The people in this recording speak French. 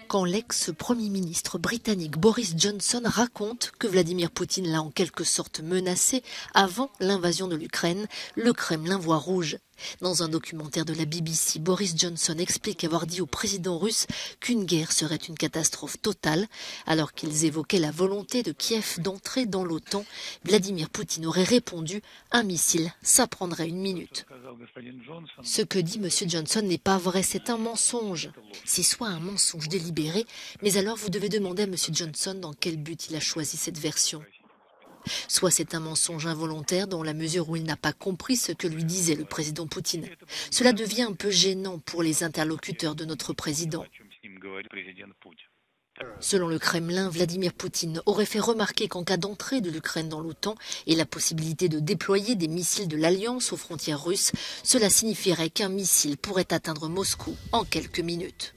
Quand l'ex-premier ministre britannique Boris Johnson raconte que Vladimir Poutine l'a en quelque sorte menacé avant l'invasion de l'Ukraine, le Kremlin voit rouge. Dans un documentaire de la BBC, Boris Johnson explique avoir dit au président russe qu'une guerre serait une catastrophe totale. Alors qu'ils évoquaient la volonté de Kiev d'entrer dans l'OTAN, Vladimir Poutine aurait répondu « Un missile, ça prendrait 1 minute ». Ce que dit M. Johnson n'est pas vrai, c'est un mensonge. C'est soit un mensonge délibéré, mais alors vous devez demander à M. Johnson dans quel but il a choisi cette version. Soit c'est un mensonge involontaire dans la mesure où il n'a pas compris ce que lui disait le président Poutine. Cela devient un peu gênant pour les interlocuteurs de notre président. Selon le Kremlin, Vladimir Poutine aurait fait remarquer qu'en cas d'entrée de l'Ukraine dans l'OTAN et la possibilité de déployer des missiles de l'Alliance aux frontières russes, cela signifierait qu'un missile pourrait atteindre Moscou en quelques minutes.